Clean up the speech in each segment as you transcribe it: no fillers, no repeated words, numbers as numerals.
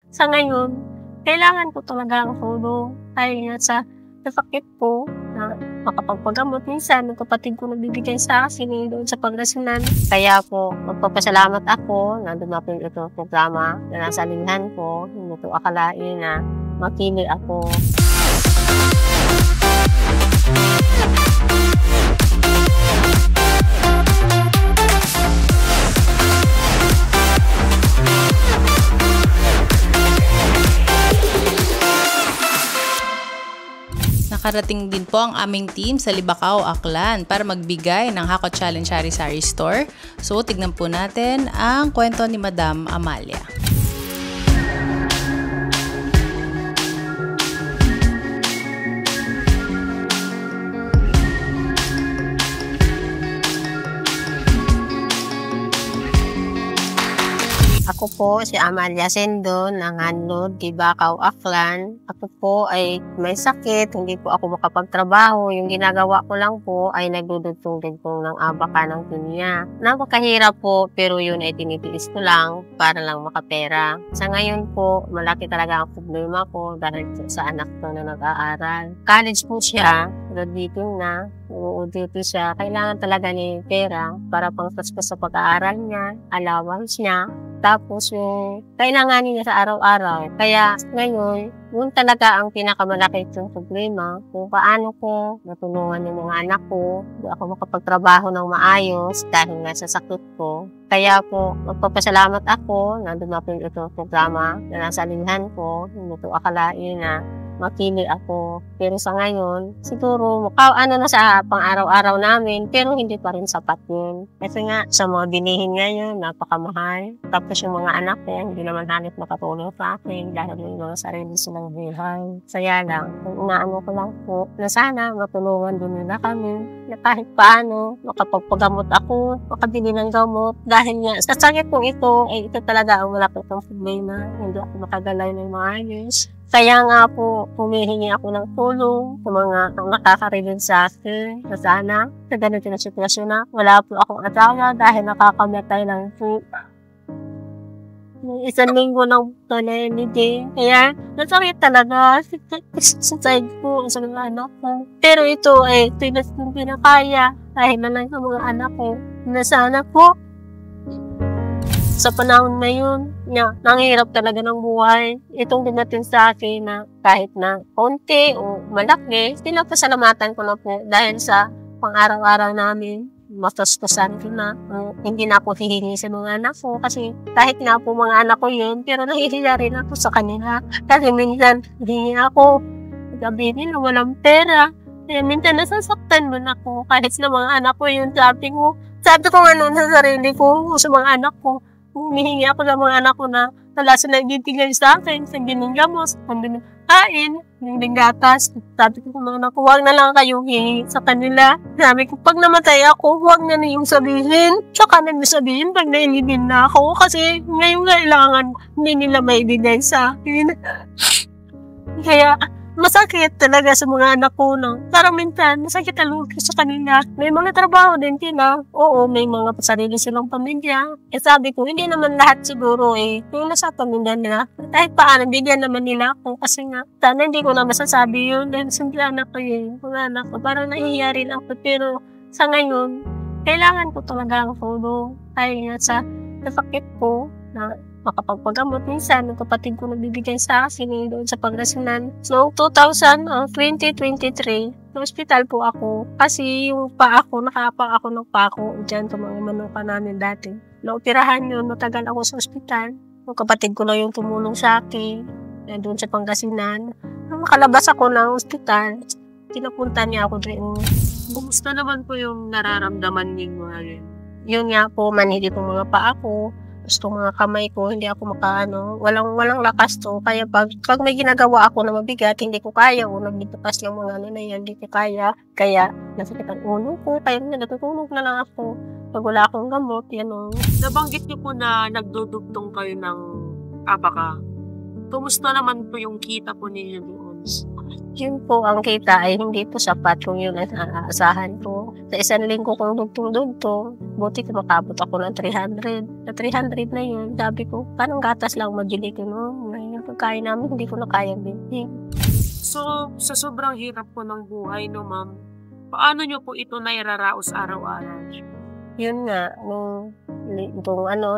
sa ngayon, kailangan ko talaga ang tulong. Dahil nga sa sakit ko na makapagpagamot. Minsan, yung kapatid ko nagbibigay sa akin doon sa Pangasinan. Kaya po, magpapasalamat ako na dumapin ito programa na nasa linhan ko. Hindi ko akalain na mapili ako. Nakarating din po ang aming team sa Libacao, Aklan para magbigay ng Hako Challenge Sari-Sari Store. So, tignan po natin ang kwento ni Madam Amalia. Ako po si Amalia Sendo ng Hanlod, Libacao, Aklan. Ako po ay may sakit, hindi po ako makapagtrabaho. Yung ginagawa ko lang po ay nagdudugtong din po ng abaka ng pinya. Napakahirap po, pero yun ay tinitiis ko lang para lang makapera. Sa ngayon po, malaki talaga ang problema ko dahil sa anak ko na nag-aaral. College po siya, graduating na. Dito siya, kailangan talaga niya yung pera para pang-focus sa pag-aaral niya, allowance niya, tapos yung kailanganin niya sa araw-araw. Kaya ngayon, yun talaga ang pinakamalaki yung problema kung paano ko natulungan yung mga anak ko. Hindi ako makapagtrabaho ng maayos dahil nga sa sakit ko. Kaya po, magpapasalamat ako na dumapin ito programa na nasa linhan ko. Hindi ko akalain na mapili ako. Pero sa ngayon, siguro ano na sa pang-araw-araw namin, pero hindi pa rin sapat yun. Kasi nga, sa mga binihin ngayon, napakamahal. Tapos yung mga anak ko, hindi naman hanip makatulong sa akin dahil yung mga sarili silang buhay. Saya lang, kung inaano ko lang po, na sana matulungan din nila kami na kahit paano, makapagpagamot ako, makabili ng gamot. Dahil nga, sa sakit kong ito, ito talaga ang malapit ng problema. Hindi ako makagalay ng maayos. Kaya nga po, humihingi ako ng tulong sa mga nakakarinig sa akin na sana sa ganito na sitwasyon na wala po akong asawa dahil nakakamatay lang po. May 1 linggo ng panahimik. Kaya nasakit talaga sa side ko, sa mga anak ko. Pero ito ay tinas kong pinakaya dahil na lang sa mga anak ko na sana po sa panahon na yun, nanghirap talaga ng buhay. Itong dumating sa akin na kahit na konti o malaki, pinapasalamatan ko na po dahil sa pang-araw-araw namin. Mataspasan ko na. Hindi na ako hihingi sa mga anak ko kasi kahit nga po mga anak ko yun, pero nahihiya rin ako sa kanila. Kasi minsan, hihingi ako. Gabi nila, walang pera. Kaya minsan nasasaktan mo na ako kahit sa mga anak ko yun. Sabi ko nga noon sa sarili ko, sa mga anak ko, humihingi ako sa mga anak ko na wala sila ibibigay sa akin, sa ginigamos, pambili kain, hindi gatas. Sabi ko sa mga anak ko, huwag na lang kayong hihingi sa kanila. Sabi ko, pag namatay ako, huwag na yung sabihin. Saka na sabihin pag nailibin na ako kasi ngayong kailangan hindi nila maibigay sa akin. Kaya masakit talaga sa mga anak ko, no? Parang minsan, masakit talaga sa kanila. May mga trabaho din sila. Oo, may mga sarili silang pamilya. Sabi ko, hindi naman lahat siguro yung nasa pamilya nila. Kahit paano, bigyan naman nila ako. Kasi nga, sana hindi ko na masasabi yun. Dahil simple anak ko yun. Mga anak ko, parang nahihiya rin ako. Pero sa ngayon, kailangan ko talaga ang tulong. Dahil nga sa sakit ko, na makapagpagamot. Minsan, yung kapatid ko nagbibigay sa akin doon sa Pangasinan. So, 2023, sa hospital po ako. Kasi yung paa ko, nakapa ako ng pako dyan sa mga manuka namin dati. Naoperahan yun, matagal ako sa hospital. Yung kapatid ko na yung tumulong sa akin doon sa Pangasinan. Nung makalabas ako ng hospital, pinapunta niya ako doon. Kumusta naman po yung nararamdaman niyo ngayon? Yun nga po, manhidi po mga paa ko. Gusto mga kamay ko, hindi ako walang lakas to. Kaya pag may ginagawa ako na mabigat, hindi ko kaya. O nagbitukas ng mga na yan, hindi ko kaya. Kaya nasakit ang ulo ko, kaya natutulog na lang ako. Pag wala akong gamot, yan o. Nabanggit niyo po na nagdudugtong kayo ng abaka. Kumusta naman po yung kita po ninyo doon? Yun po, ang kita ay hindi po sapat kung yun ang aasahan ko. Sa 1 linggo kong dugtong-dugtong, buti ko makabot ako ng 300. Sa 300 na yun, sabi ko, parang gatas lang mabili ko no. Ngayon, yung pagkain namin, hindi ko na kayang bilhin. So, sa sobrang hirap po ng buhay, no, ma'am, paano nyo po ito nairaraos araw-araw? Yun nga, kung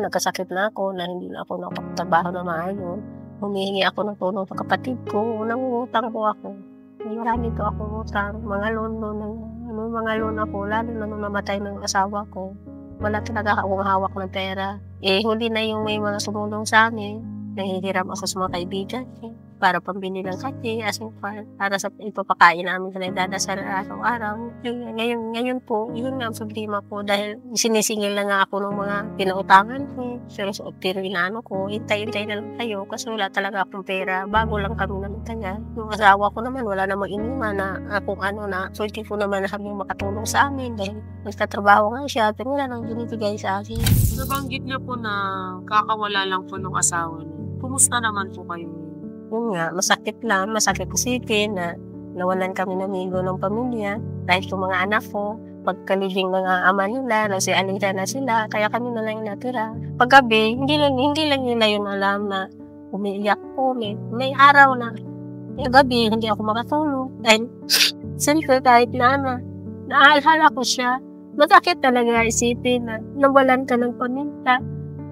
nagkasakit na ako, na hindi na ako nakapagtrabaho na maayos, humihingi ako ng tulong sa kapatid ko, nangungutang po ako. Marami ko ako utang, mga loan ako, lalo na nung namatay ng asawa ko. Wala talaga akong hawak ng pera. Huli na yung may mga sumulong sa amin. Nahihiram ako sa mga kaibigan para pambili ng kape, asukal, para sa ipapakain namin sa nagdadasal araw-araw. Ngayon po, yun nga ang problema ko dahil sinisingil na nga ako ng mga pinautangan ko. Pero inaano ko, hintay-hintay na lang tayo kasi wala talaga akong pera. Bago lang kami naman kanya. Yung asawa ko naman, wala namang iniwan na kung na pwede ko naman na kami makatulong sa amin dahil nagtatrabaho nga siya, pero wala nang binibigay sa akin. Nabanggit niyo po na kakawala lang po ng asawa niyo. Kumusta naman po kayo? Yun nga, masakit isipin na nawalan kami ng amigo ng pamilya dahil sa mga anak ko, pagkalibing ng ama nila, nagsialira na sila, kaya kami na lang natira. Paggabi, hindi lang nila yun alam na umiiyak ko, may araw na gabi, hindi ako makatulog dahil siyempre kahit naalala ko siya, masakit talaga isipin na nawalan ka ng pamilya,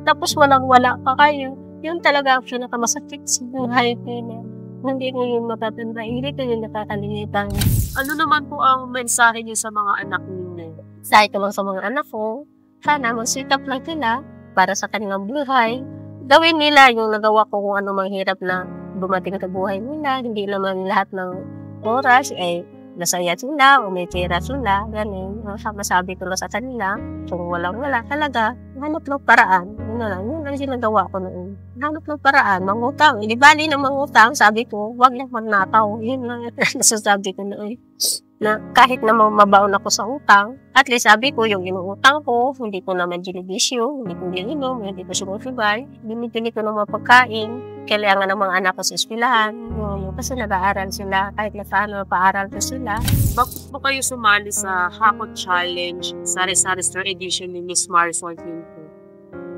tapos walang-wala pa kayo. Yun talaga ang pinakamasakit sa buhay ko na hindi ko yun matatanda, hindi ko yun nakakalimutan. Ano naman po ang mensahe niyo sa mga anak niyo? Sabi ko lang sa mga anak ko, sana mag-sweet up lang sila para sa kanilang buhay. Gawin nila yung nagawa ko kung ano mang hirap na dumating sa buhay nila. Hindi naman lahat ng oras nasaya sila o may pera sila. Ganun. Masabi ko lang sa kanila, kung walang-wala talaga, hanap ng paraan. Yun lang sinagawa ko noon. Hanap ng paraan, mangutang. Di bali na mangutang, sabi ko, wag lang magnakaw. Yun lang nasasabi ko noon. Na kahit na mabaon ako sa utang, at least sabi ko, yung inuutang ko, hindi ko naman ginibisyo, hindi ko gininom, hindi ko sumutibay, binibili ko ng mga pagkain, kailangan ng mga anak ko sa eskwelahan, kasi nag-aaral sila, kahit na paano paaral ko sila. Bakit po kayo sumali sa Hakot Challenge, Sari-Sari Store Edition ni Miss Marisol Quinto?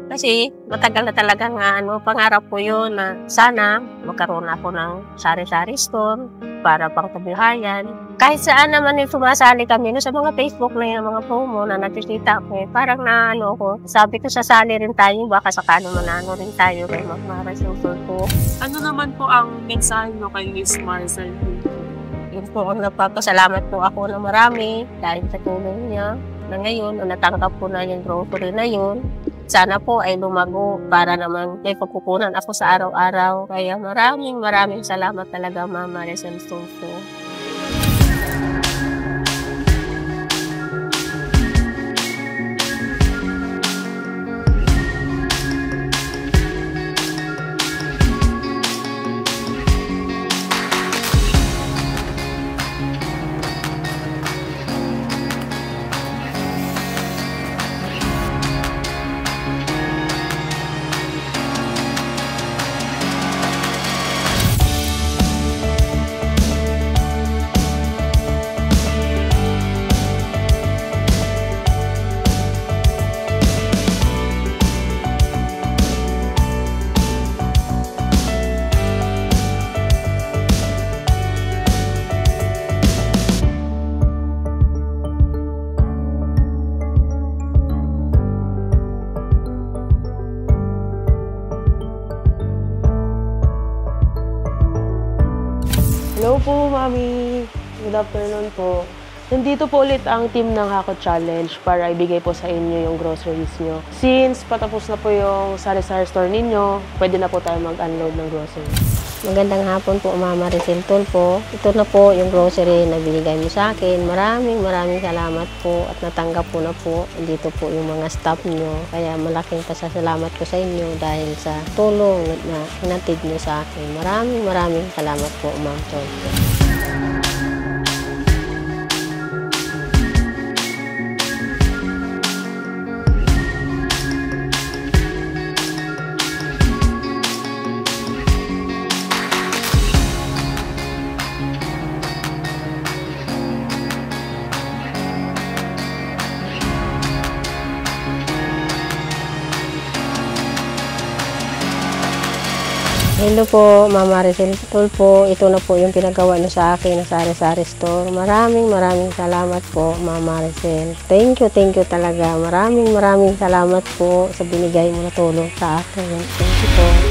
Kasi matagal na talaga pangarap ko yun na sana magkaroon ako ng sari-sari store para pang kabuhayan. Kahit saan naman sumasali kami sa mga Facebook na yung mga promo na nakikita ko, parang ko, sabi ko sasali rin tayo, baka sakano manano rin tayo kay Marisol Quinto. Ano naman po ang mensahe nyo kay Miss Marisol Quinto? Yun po ang napapasalamat po ako na marami dahil sa tulong niya na ngayon, natanggap ko na yung grocery na yun. Sana po ay lumago para naman may pagkukunan ako sa araw-araw. Kaya maraming salamat talaga, Ma'am Marisol Quinto. Hello po, Mami. Good afternoon po. Nandito po ulit ang team ng Hakot Challenge para ibigay po sa inyo yung groceries nyo. Since patapos na po yung sari-sari store ninyo, pwede na po tayo mag-unload ng groceries. Magandang hapon po, Ma'am Marisol Quinto. Ito na po yung grocery na binigay mo sa akin. Maraming salamat po at natanggap po na po. Dito po yung mga staff nyo. Kaya malaking pasasalamat ko sa inyo dahil sa tulong na hinatid nyo sa akin. Maraming salamat po, Ma'am Quinto. Hello po, Mama Maricel po. Ito na po yung pinagawa niyo sa akin na sari-sari store. Maraming salamat po, Mama Maricel. Thank you talaga. Maraming salamat po sa binigay mo na tulong sa akin. Thank you po.